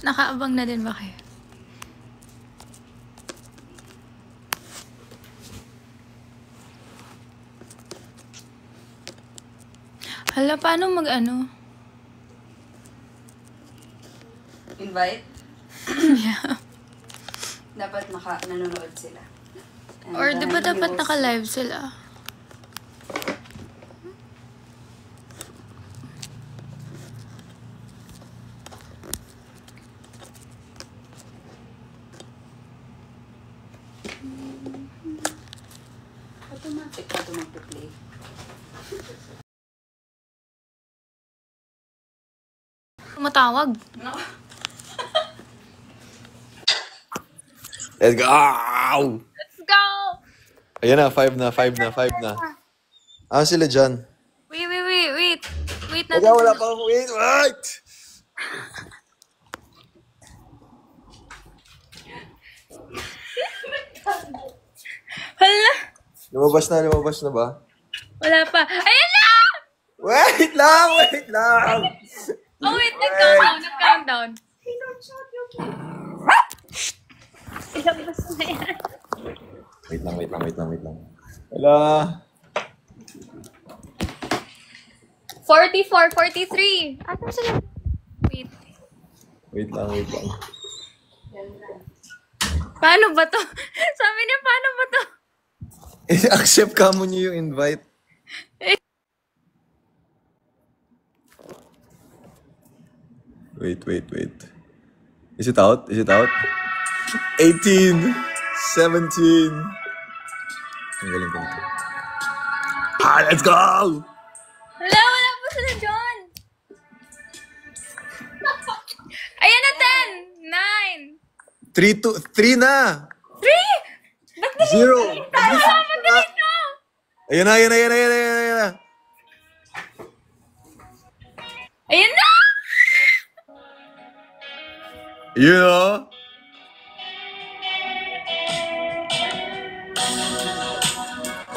Nakaabang na din ba kayo? Hala, paano mag-ano? Invite? Yeah. Dapat nanonood sila. And Or di ba dapat naka-live sila? Automatic pa ito mag-play. Matawag. No. Let's go! Let's go! Ayan na, 5 na. Ah, sila dyan. Wait. Wait na. Wala pa. Wait! Hala! Lumabas na ba? Wala pa. Ayan na! Wait lang! Oh, wait. Nag-countdown. Ilang basta na yan. Wait lang. Wala. 44, 43. Atan sila? Wait. Wait lang. Paano ba to? Sabi niya, paano ba to? Accept ka mo niyo yung invite. Wait. Is it out? 18, 17. Ang galing ko nito. Let's go! Wala po sila John. Ayan na, 10, 9. 3 na! 3? Ba't na 0! magaling na? Ayan na! Ayan na! You know?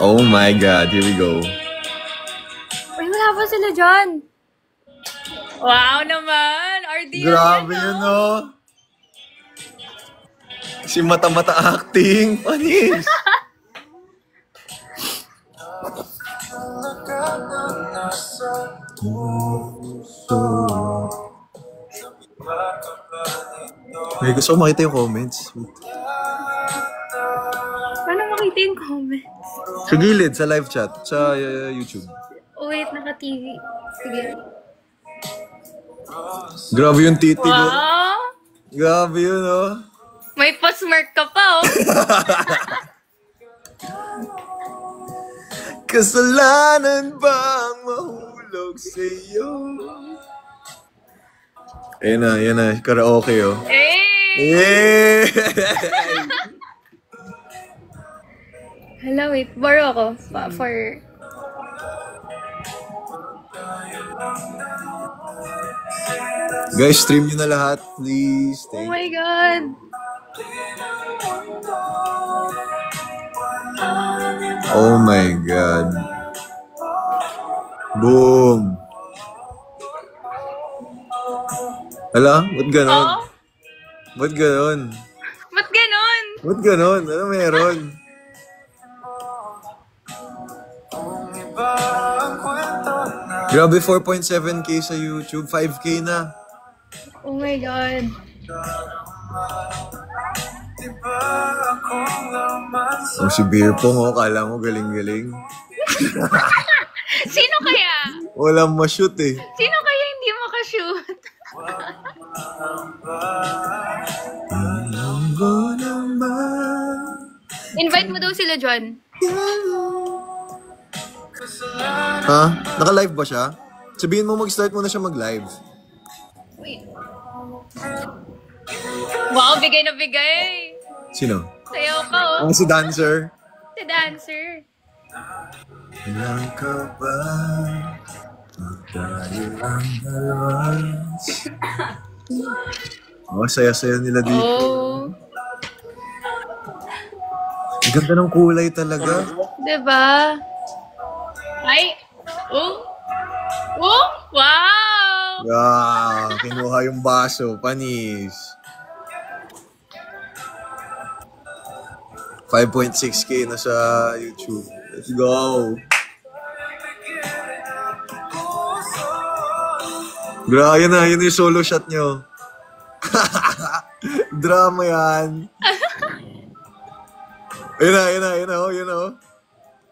Oh my God, here we go. Uy, wala pa sila John. Wow naman! RD Grabe yun, no? Si mata-mata acting. Panis. May gusto ko makita yung comments. Paano makita yung comment? Sa gilid, sa live chat, sa YouTube. Oh, wait, naka-TV. Sige. Grabe yung titi ko. Wow! Grabe yun, oh. May pa-smirk ka pa, oh. Kasalanan bang mahulog sa'yo? Ayan na, karaoke, oh. Hey! Hello, wait. Borrow ako for... Guys, stream nyo na lahat, please. Oh my God! Oh my God. Boom. Hala, ba't ganon? Oh? Ba't ganon? Ba't ganon? Ba't ganon? Ano meron? Grabe, 4.7k sa YouTube. 5k na. Oh my God. Oh, si Beer Pong, oh. Kala mo galing-galing. Sino kaya? Walang ma-shoot, eh. Sino kaya hindi makashoot? Invite mo daw sila, John. Ha? Naka-live ba siya? Sabihin mo mag-start muna siya mag-live. Wait. Wow, bigay na bigay. Sino? Sayaw ka, oh. Ang si Dancer. Si Dancer. Ilang ka ba? Tayo ang dalawa. Oh, saya-saya nila dito. Oh. Ang ganda ng kulay talaga. Diba? Ay! Oh! Oh! Wow! Kinuha yung baso. Panis. 5.6K na sa YouTube. Let's go. Yun na yung solo shot nyo. Drama yan. Yun na.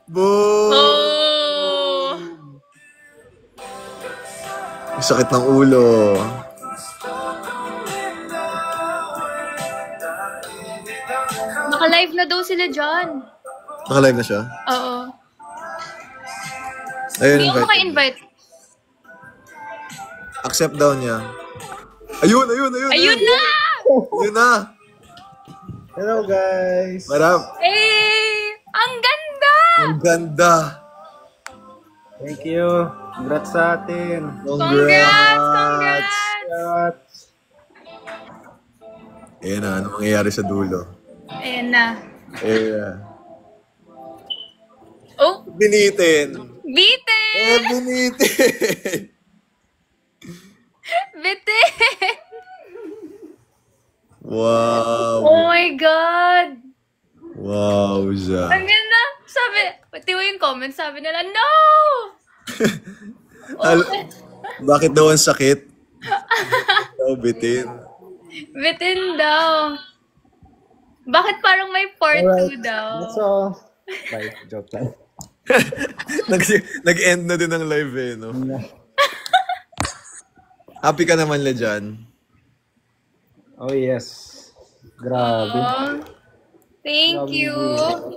Boom! Oh! Sakit ng ulo. Naka-live na daw sila dyan. Naka-live na siya? Oo. Ayun, Hindi ako invite. maka-invite. Accept daw niya. Ayun! Ayun na! Yun na! Hello guys! Marap! Eh! Ang ganda! Ang ganda! Thank you! Congrats sa atin! Congrats! Congrats! Ayun na, ano mangyayari sa dulo? Ayan na. Eh, Oh! binitin! Bitin! Binitin! Bitin! Wow! Oh my God! Wow, siya. Ang ganda! Sabi, pati mo yung comments, sabi nila, no! Bakit daw ang sakit? Bitin. Bitin daw. Bakit parang may part 2 daw? That's all! Bye, joke lang. Nag-end na din ang live eh, no? Happy ka naman, Lejan. Oh yes! Grabe! Oh, thank you.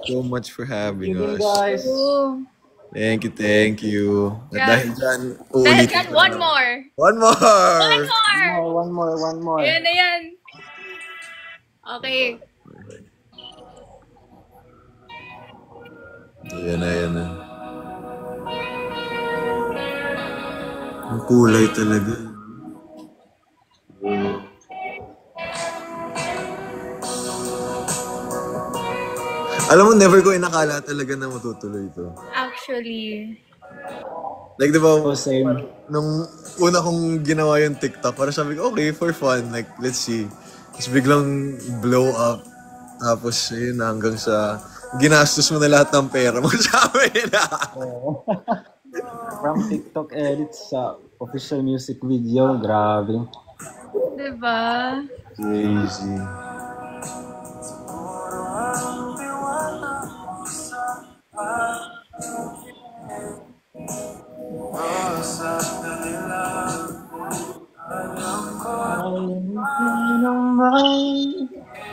So much for having Thank you us. guys! Oh. Thank you. At Yeah. dahil dyan, Dahil uulitin dyan, ko one na. more. One more! One more. One more! Ayan na yan. Okay. Ayan na. Ang kulay talaga. Alam mo, never ko inakala talaga na matutuloy ito. Actually. Like, di ba, Oh, same. nung una kong ginawa yung TikTok, parang sabi ko, okay, for fun, like, let's see. Tapos biglang blow up. Tapos, yun, hanggang sa ginastos mo na lahat ng pera mo sa amin. From TikTok edits sa official music video, grabe. Diba? Crazy.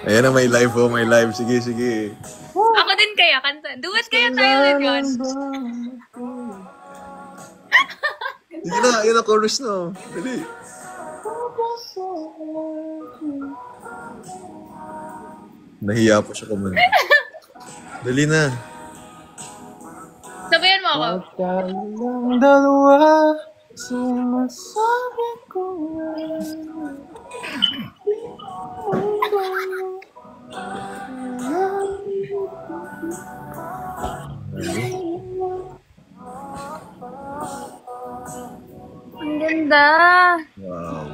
Ayan na, may live po, may live. Sige. Ako din kaya, kanta. Duet kaya tayo with yun. Sige na, ayan na, chorus na. Dali. Nahiya po siya kumanta. Dali na. Sabayan mo ako. Magkalang dalawa, sinasabi ko yan. Ang ganda. Wow.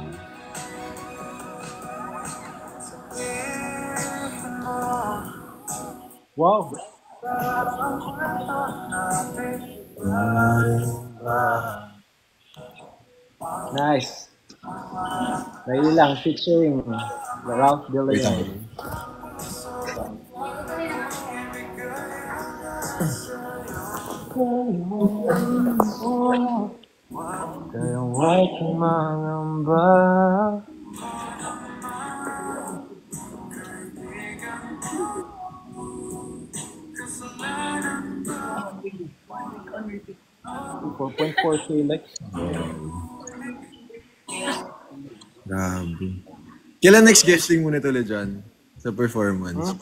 Wow! Nice! Dahil lang, featuring Ralph De Leon. Kaya huwag kang mangamba. $4.4K likes. Grabe. Kailan next guesting mo nito, Lejan? Sa performance?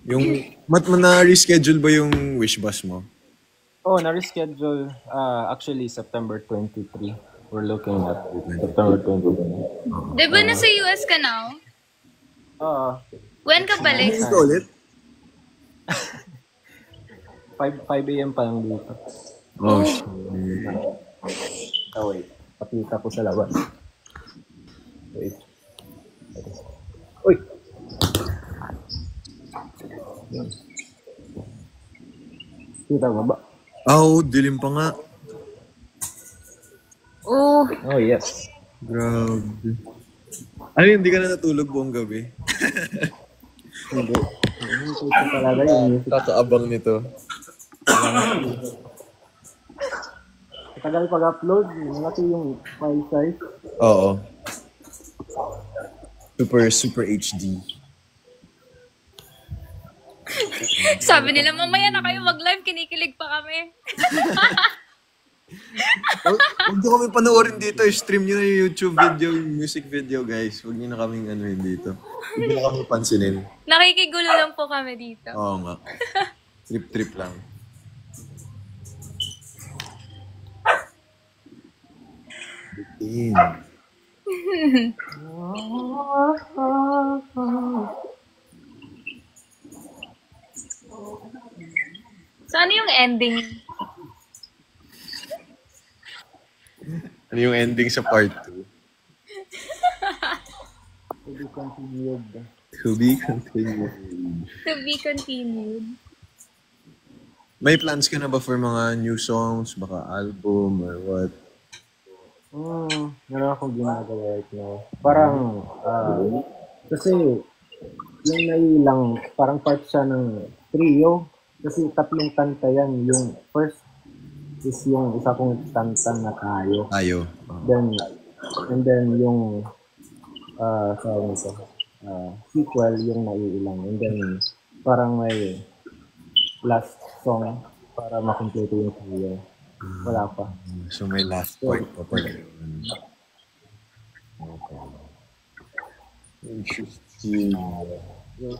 Yung, na-reschedule ba yung wish bus mo? Oh, na-reschedule. Actually, September 23. We're looking at September 23. Diba nasa US ka now? Oo. When ka balik? Ito ulit? 5 a.m. pa lang dito. Oh, shit. Oh, wait. pakita ko sa labas. Wait. Uy! Yan. Kita mo ba? Oh, dilim pa nga. Oh, Oh, yes. Grabe. Ano, hindi ka na natulog buong gabi? Hindi. Hindi ko talaga yung music. Kakaabang nito. Matagal pag-upload, malaki yung file size. Oo. Super HD. sabi nila, mamaya na kayo mag-live, kinikilig pa kami. Huwag nyo kami panoorin dito. Stream nyo na yung YouTube video, yung music video, guys. Huwag nyo na kaming anuhin dito. Huwag nyo na kami pansinin. Nakikigulo lang po kami dito. Oo nga. Trip lang. Bitin. So, ano yung ending? Ano yung ending sa part 2? To be continued. To be continued. To be continued. May plans ka na ba for mga new songs? Baka album or what? Meron akong ginagawa right now. Parang, kasi yung nailang, parang part siya ng trio. Kasi tatlong kanta yan. Yung first is yung isa kong kanta na tayo. Tayo. And then yung, sorry nito, sequel yung naiilang. And then parang may last song para makompleto yung trio. Wala pa. So may last part pa pala yun. Okay. Interesting. Yung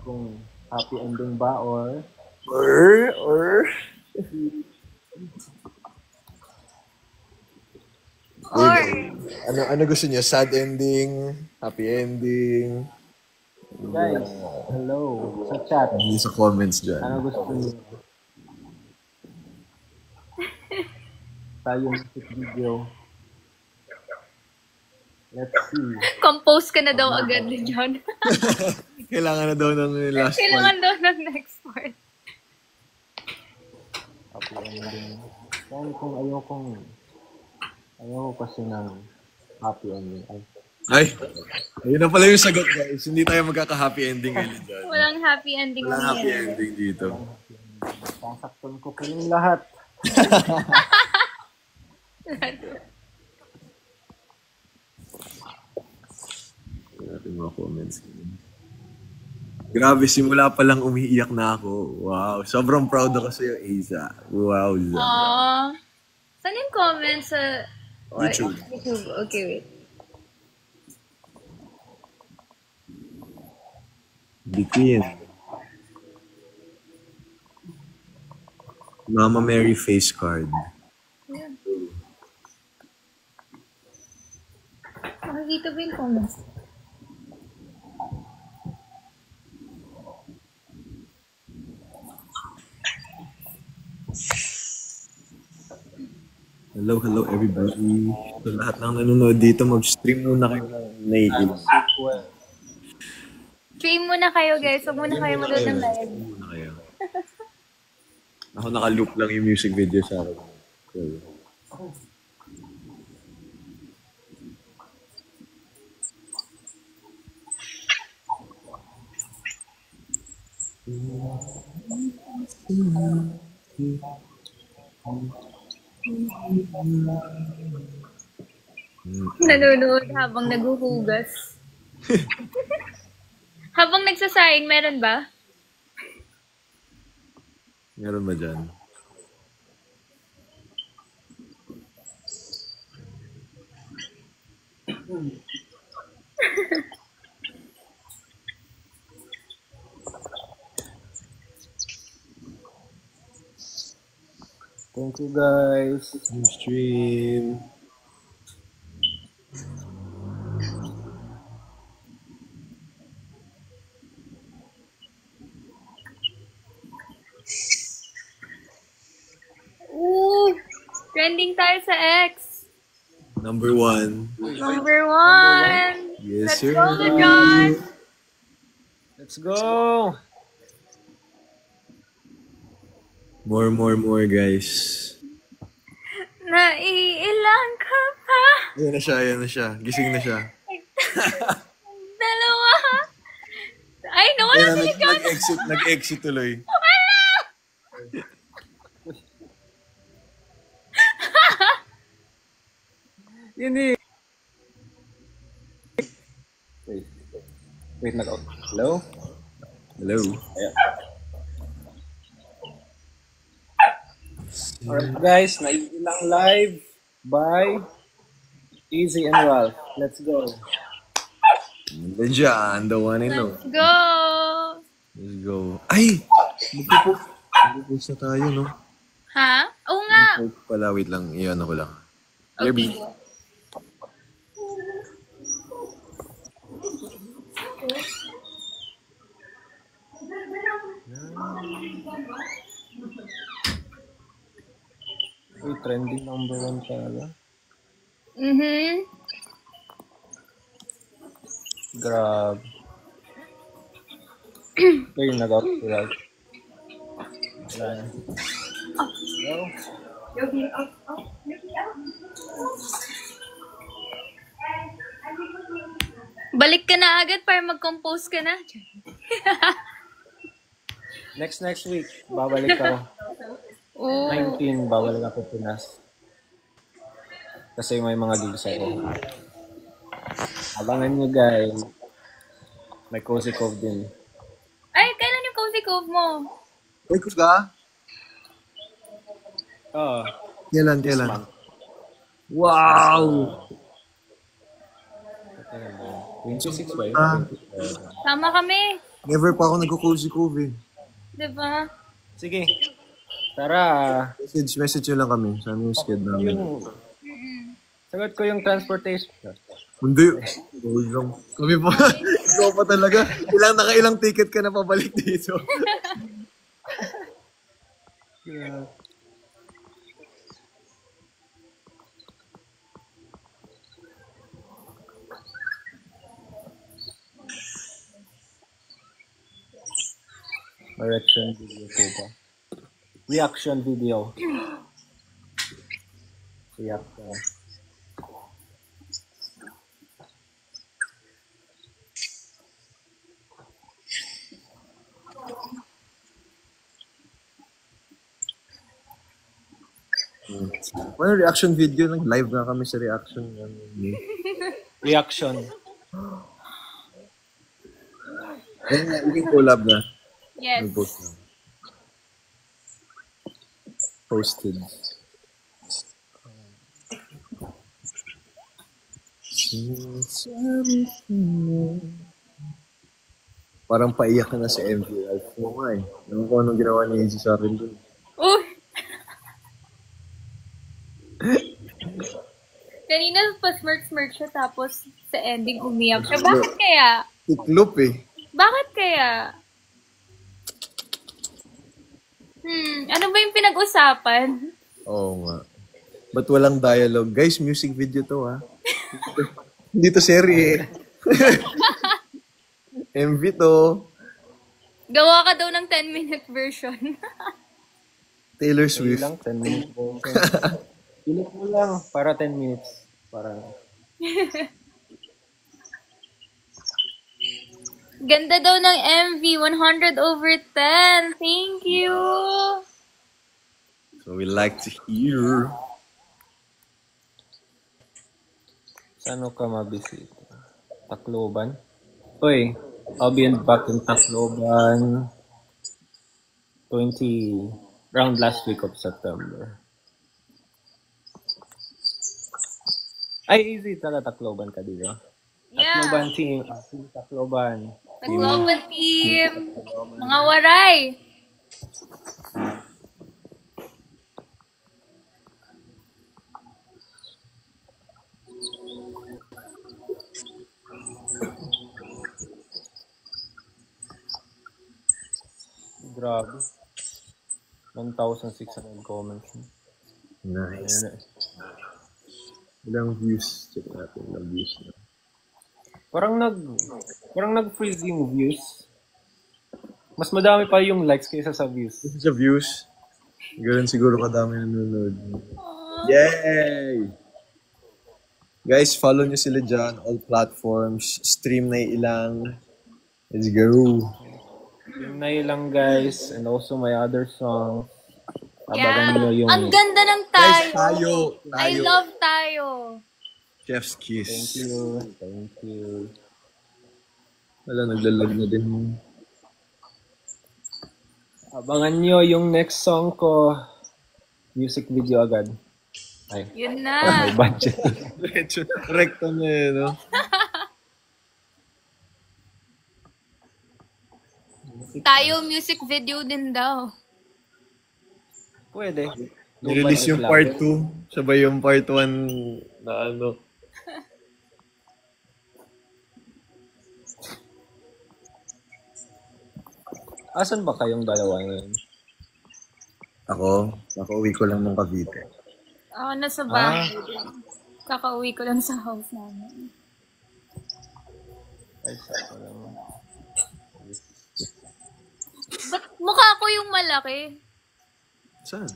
kung happy ending ba or Or, ano gusto niyo? Sad ending? Happy ending? guys, hello sa chat. Ano sa comments dyan? Ano gusto niyo? Tayong music video. Let's see. compose ka na daw agad ni John. Kailangan na daw ng last Kailangan part. daw ng next part. Happy ending. Kaya kung ayaw kasi ng happy ending. Ay, ayun na pala yung sagot, guys. Hindi tayo magkaka-happy ending ngayon dyan. Walang happy ending. Walang happy mangyayari. ending dito. Sasaktan ko po yung lahat. Tingnan natin mga comments. Grabe, simula pa lang umiiyak na ako. Wow, sobrang proud ako sa'yo, Aiza. Wow, Za. Aww. Saan yung comments sa YouTube. YouTube? Okay, wait. Bitin. Mama Mary face card. Ayan. Makikita ba yung comments? Hello everybody. So lahat ng nanonood dito, mag-stream muna kayo ng naiilang. Stream muna kayo, guys. Huwag muna kayo manood ng live. Stream muna kayo. Ako naka-loop lang yung music video sa akin. So, Nanonood habang naghuhugas. Habang nagsasaing, meron ba? meron ba dyan? Thank you guys. Yung stream. Ooh! Trending tayo sa X. Number 1. Number 1. Yes, Let's sir. go, John. Let's go! More, guys. Naiilang ka pa. Ayan na siya. Gising na siya. Dalawa. Ay, nawala Ayan, si John. nag-exit tuloy. Yun eh. Wait, nag-out. Hello? Hello. Ayan. Alright guys, naiilang live by Easy and Ralph. Let's go. Nandun dyan, the one and only. Let's go. Let's go. Ay! Magpo-post na tayo, no? Ha? Oo nga. Post pala, wait lang. Iyan ako lang. Derby. Uy, trending number 1 talaga. Grab. Uy, nag-out si Ralph. Wala na. Hello? Balik ka na agad para mag-compose ka na. Next week, babalik ako. Oo. 19, babalik ako Pinas. Kasi may mga gigs ako. Abangan nyo guys. May Cozy Cove din. Ay, kailan yung Cozy Cove mo? Ay, ka? Oo. Kailan? Wow! 26 ba yun? Tama kami. Never pa ako nagko-cozy cove eh. Diba? Sige. Tara. Message nyo lang kami. Saan yung sked namin. Sagot ko yung transportation. Hindi. Hold lang. Kami pa. Ikaw pa talaga. Nakailang ticket ka na pabalik dito. Yeah. Reaction video po ba? Reaction video. Reaction. Ano reaction video? Live na kami sa reaction. Reaction. Yung collab na. Yes. Nag-post na. Posted. Parang paiyak ka na sa MV Ralph. Oo nga eh. Alam ko anong ginawa ni Easy sa akin dun. Uy! Kanina pa smirk siya tapos sa ending umiyak siya. Bakit kaya? Tiklop eh. Bakit kaya? Ano ba yung pinag-usapan? Oo nga. Ba't walang dialogue? Guys, music video to ha. Hindi to serye. MV to. Gawa ka daw ng 10-minute version. Taylor Hindi Swift. lang, 10 minutes. Pilit mo lang para 10 minutes. Para Ganda daw ng MV, 100 over 10. Thank you. So we like to hear. saan ka mabisita? Tacloban? Uy, I'll be back in Tacloban 20 around last week of September. Ay, easy talaga Tacloban ka, di ba? Yeah. Tacloban team. Tacloban. Tacloban team. Mga waray. Grabe. 1,600 comments. Nice. Ayan. Ilang views? Check natin ilang views na. Parang nag-freeze yung views. Mas madami pa yung likes kaysa sa views. Kasi sa views, ganoon siguro kadami nanonood. Yay! Guys, follow nyo sila dyan. All platforms. Stream na ilang. Let's go. Yung na lang guys. And also my other songs. Yeah. Abangan nyo yung... Ang ganda ng Guys, tayo. tayo. I love tayo. Chef's kiss. Thank you. Thank you. Wala, naglalag na din. Abangan nyo yung next song ko. Music video agad. Ay, Yun na. may budget. Recto na eh, no? Tayo music video din daw. Pwede. Nirelease yung part 2. Sabay yung part 1 na ano. Asan ba kayong dalawa ngayon? Ako, nakauwi ko lang ng Cavite. Ako nasa bahay din. Kakauwi ko lang sa house namin. Ay, saka lang. Ba't mukha ko yung malaki? Saan?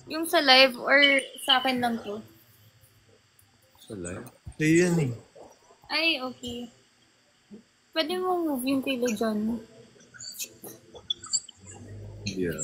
Yung sa live or sa akin lang to? Sa live? Sa'yo yan eh. Ay, okay. Pwede mo move yung kay John. Yeah.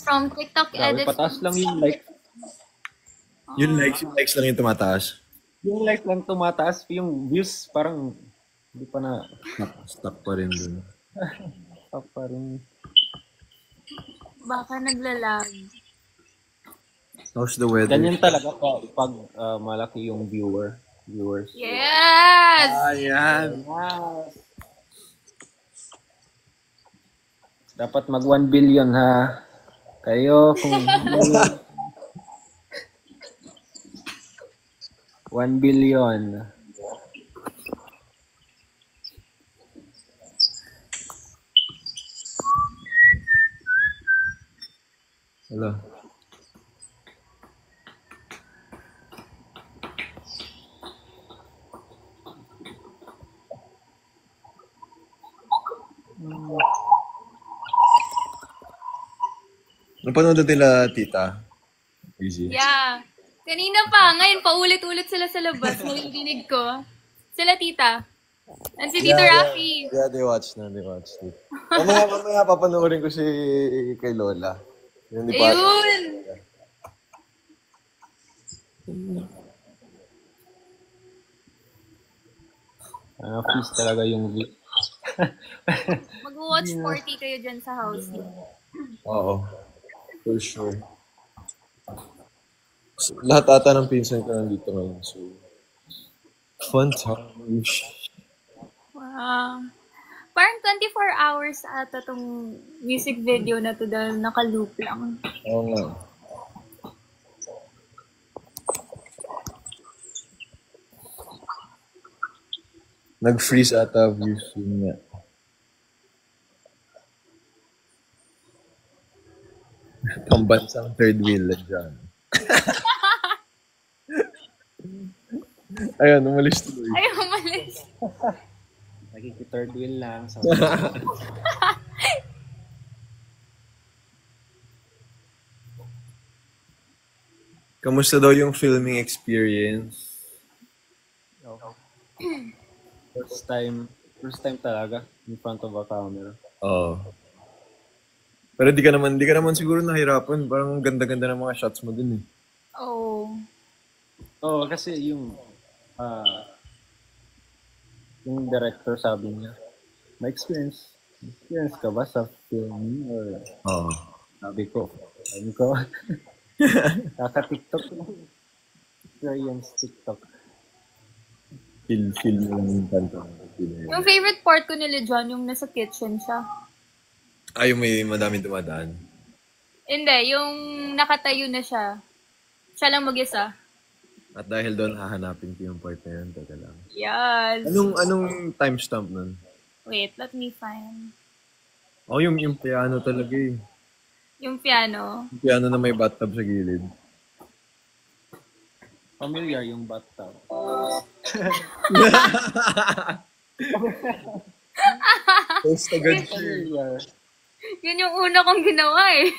From TikTok Grabe, edits. pataas lang yung like. Yung likes lang yung tumataas. Yung like lang tumataas. Yung views parang hindi pa na Stuck pa rin dun. up pa rin. Baka naglalag. How's the weather? Ganyan talaga pag malaki yung viewers. Yes! Ayan. Dapat mag 1 billion ha. Kayo kung 1 billion. Hello. Napanood nila, tita? Easy. Yeah. Kanina pa, ngayon paulit-ulit sila sa labas. Narinig ko. Sila tita. And si Tito Rafi. Yeah, they watched. Mamaya papanoorin ko si kay Lola. Yung di pa. Ayun! Feast talaga yung view. Mag-watch party kayo dyan sa house. Oo. For sure. So, lahat ata ng pinsan ko nandito ngayon. So, fun times. Wow. Parang 24 hours ata tong music video na to dahil naka-loop lang. Oo nga. Nag-freeze ata views yun nga. Pambansang third wheel na dyan. Ayun, umalis tuloy. Ay, umalis. Nakiki-third wheel lang. So, Kamusta daw yung filming experience? first time talaga in front of a camera. Oo. Pero di ka naman siguro nahirapan. Parang ganda-ganda ng mga shots mo dun eh. Oh. Oo, kasi yung director sabi niya, may experience ka ba sa filming? Or Oo. sabi ko, Kaka-TikTok lang. Experience TikTok. Feel mo lang yung kanta. Yung favorite part ko nila John, yung nasa kitchen siya. Ay, yung may madami dumadaan. Hindi, yung nakatayo na siya. Siya lang mag-isa. At dahil doon, hahanapin ko yung part na yun. Teka lang. Yes. Anong timestamp nun? Wait, let me find. Oh, yung piano talaga eh. Yung piano. Yung piano na may bathtub sa gilid. Familiar yung bathtub. Post agad siya. Familiar. Yun yung una kong ginawa eh.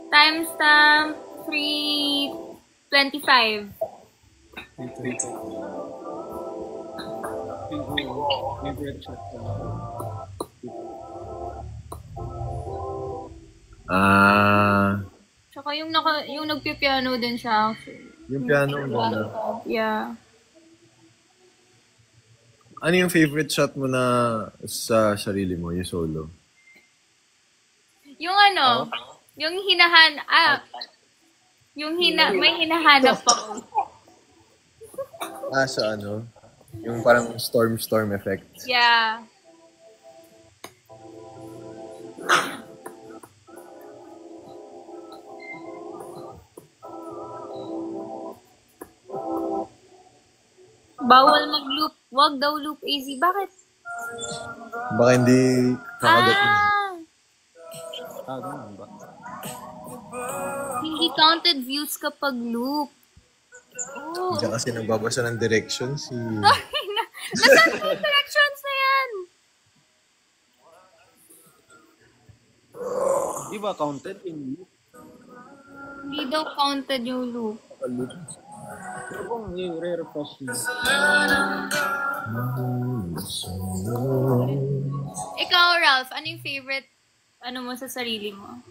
Timestamp 3:25. Favorite shot ko. Tsaka yung nagpipiano din siya actually. Yung piano mo na. Yeah. Ano yung favorite shot mo na sa sarili mo, yung solo? Yung yung may hinahanap ako. Sa ano? Yung parang storm effect. Yeah. Bawal mag-loop. Wag daw loop easy. Bakit? Baka hindi kakagat mo. Ganun ba? Hindi counted views kapag loop. Oh. Diyan kasi nagbabasa ng directions si... Nasaan yung directions na yan? Di ba counted in loop? Hindi daw counted yung loop. Pero kung i-refresh mo. Ikaw, Ralph, ano yung favorite mo sa sarili mo?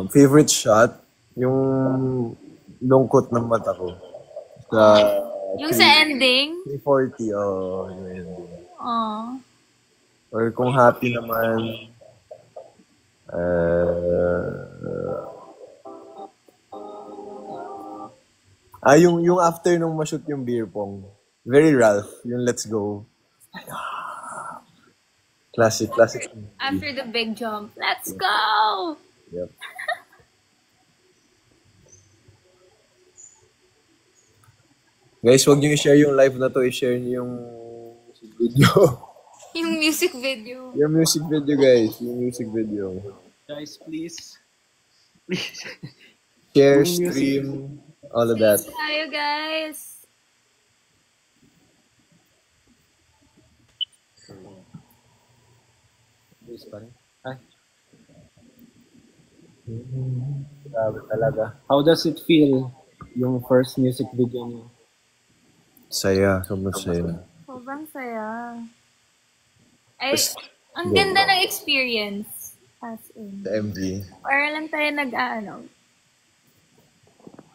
Favorite shot? Yung lungkot ng mata ko. Yung sa ending? 340, yung ending. Oh. Or kung happy naman, yung after nung ma-shoot yung beer pong. Very Ralph, yung let's go. Classic. After the big jump, let's go! Yep. Guys, huwag niyo i-share yung live na to. I-share niyo yung music video. Yung music video. Yung music video, guys. Yung music video. Guys, please. Share, stream, all of that. Tayo, guys. Please pa rin. Ay. Grabe talaga. How does it feel yung first music video niyo? Saya. Sobrang saya. Sobrang saya. Ay, ang ganda ng experience. As in. The MV. Para lang tayo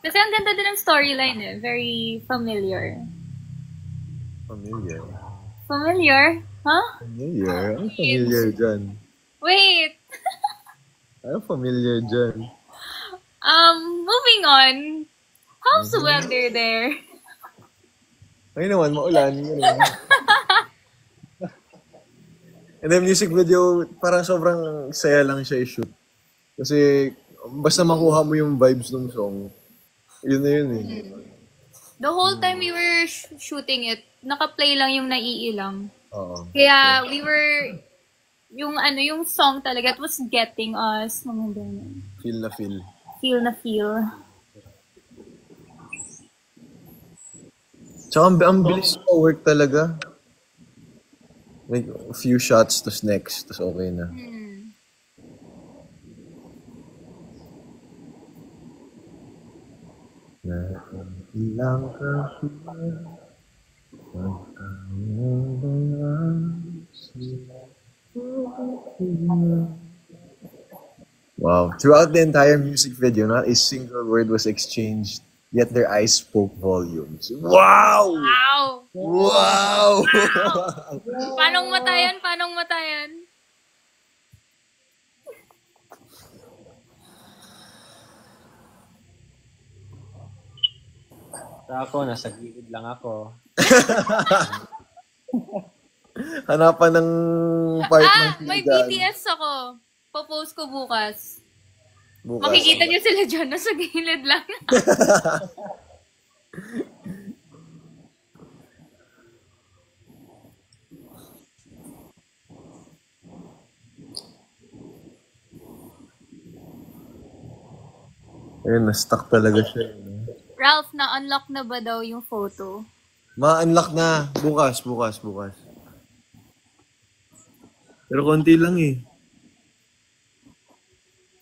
Kasi ang ganda din ng storyline eh. Very familiar. Familiar. Familiar? Huh? Familiar? Ano familiar dyan? Wait! Ano familiar dyan? Moving on. How's the weather there? Ngayon naman, maulan. And then music video, parang sobrang saya lang siya i-shoot. Kasi basta makuha mo yung vibes ng song, yun na yun eh. The whole time we were shooting it, naka-play lang yung naiilang. Oo. Kaya we were, yung song talaga, it was getting us. Mga ganun. Feel na feel. Feel na feel. Tsaka ang bilis pa work talaga. Like, a few shots, tas next, tas okay na. Ilang ka Wow. Throughout the entire music video, not a single word was exchanged, yet their eyes spoke volumes. Wow! Wow! Wow! Paanong matayan? Ako, nasa gilid lang ako. Hanapan ng part ng May sigahan. BTS ako. Popost ko bukas. Bukas. Makikita niyo sila dyan. Nasa gilid lang. Ayun, na-stuck talaga siya. Ralph, na-unlock na ba daw yung photo? Ma-unlock na. Bukas. Pero konti lang eh.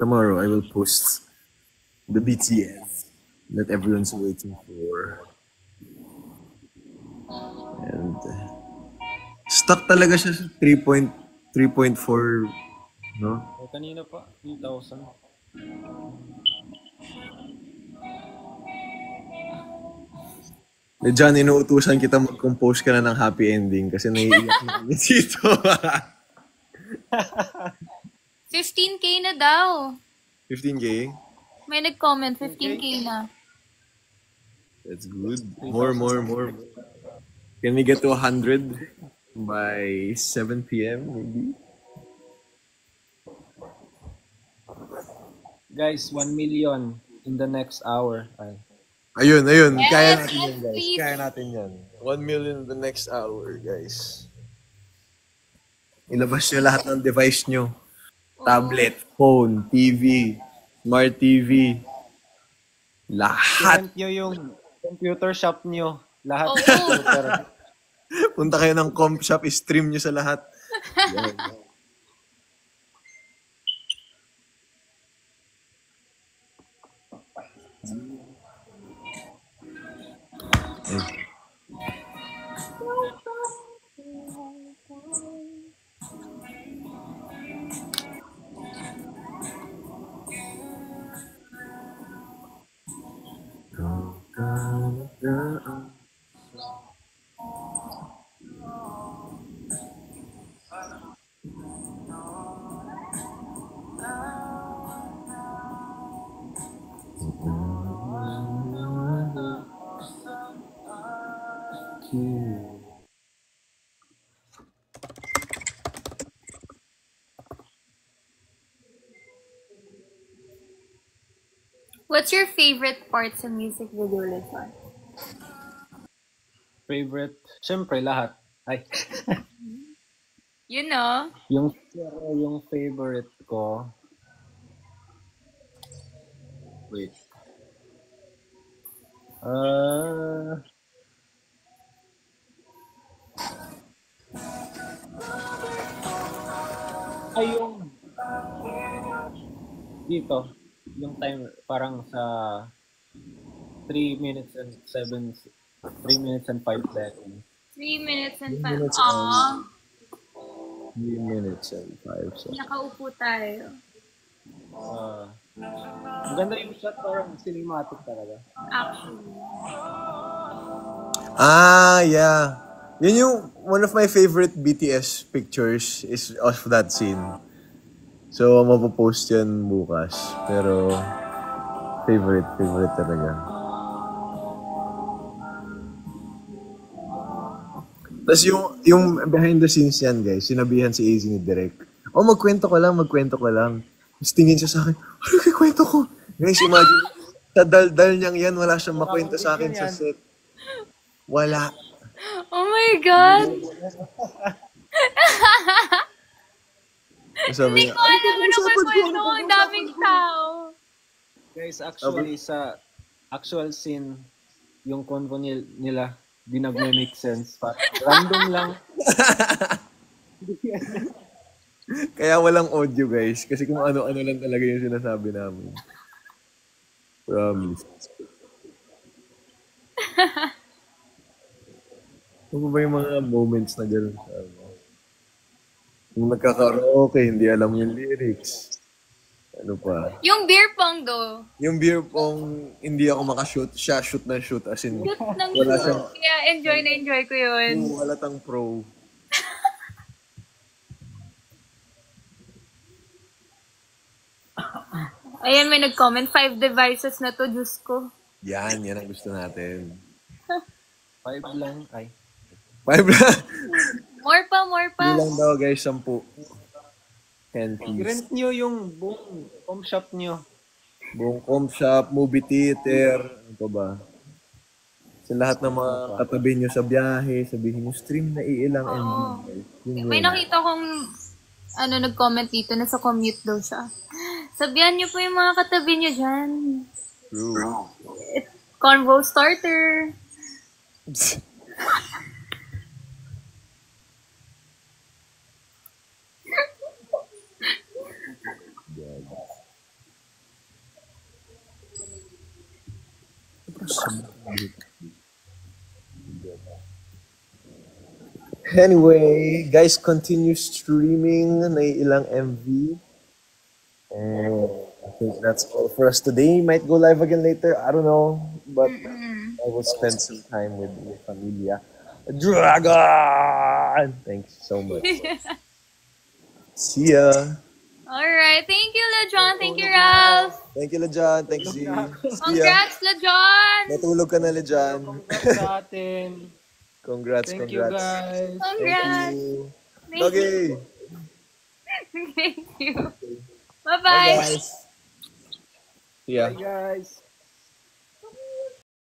Tomorrow, I will post the BTS that everyone's waiting for. And stuck talaga siya sa 3.4, no? Kanina pa, 3,000. Diyan, inuutusan kita mag-compose ka na ng happy ending kasi naiiyak na kami dito. 15K na daw. 15K? May nag-comment, 15K na. That's good. More. Can we get to 100 by 7 p.m. maybe? Guys, 1 million in the next hour. Ay. Ayun. Yes, Kaya natin yes, yan, guys. please. Kaya natin yan. 1 million in the next hour, guys. Ilabas nyo lahat ng device nyo. Tablet, phone, TV, smart TV. Lahat. Rent nyo yung computer shop nyo. Lahat. Oo. Computer. Punta kayo ng comp shop, stream nyo sa lahat. Yan. What's your favorite part sa music video, Lizon? Favorite? Siyempre, lahat. Ay. You know? Yung favorite ko. Wait. Yung dito, yung time parang sa 3 minutes and 5 seconds. 3 minutes and 5. minutes Aww. 3 minutes and 5 seconds. Nakaupo tayo. Maganda yung shot, parang cinematic talaga. Actually. Yeah. Yun yung one of my favorite BTS pictures is of that scene. So, mapopost yan bukas. Pero, favorite talaga. Tapos yung behind the scenes yan, guys, sinabihan si AZ ni Direk, magkwento ko lang. Tapos tingin siya sa akin, ano kikwento ko? Guys, imagine, sa daldal niyang yan, wala siyang makwento sa akin sa set. Wala. Oh my God! Sabi Hindi niya, ko alam ano kwento ko. Ang daming tao. Guys, actually, sa actual scene, yung convo nila, di nagme-make sense. Random lang. Kaya walang audio, guys. Kasi kung ano-ano lang talaga yung sinasabi namin. Promise. Ano ba yung mga moments na gano'n sa ano? Yung nagkakaraoke, hindi alam yung lyrics. Ano pa? Yung beer pong do. Yung beer pong hindi ako makashoot. Siya shoot na shoot. As in, Cute ng wala shoot. siyang Kaya enjoy ko yun. halatang pro. Ayan, may nag-comment. 5 devices na to, Diyos ko. Yan ang gusto natin. 5 lang. Ay. 5 lang. More pa. Hindi lang daw guys, 10. 10 piece. I-rent nyo yung buong home shop nyo. Buong com shop, movie theater, ano pa ba? Sa lahat ng mga katabi nyo sa biyahe, sabihin nyo, stream na iilang MV. Oo. Yun May yun. nakita kong nag-comment dito na sa commute daw siya. Sabihan niyo po yung mga katabi niyo dyan. True. Convo starter. Anyway, guys, continue streaming na ilang MV. And I think that's all for us today. Might go live again later. I don't know. But I will spend some time with Familia. Dragon! Thanks so much. See ya. Alright. Thank you, LeJohn. Thank you, Ralph. Thank you, Lejan. Thanks, Z. See ya. Congrats, LeJohn. Natulog ka na, Lejan. Congrats sa atin. Congrats, Thank you, congrats. guys. Congrats. Thank you. Thank Doggy. Thank you. Bye, Bye-bye. guys. See ya. Bye, guys.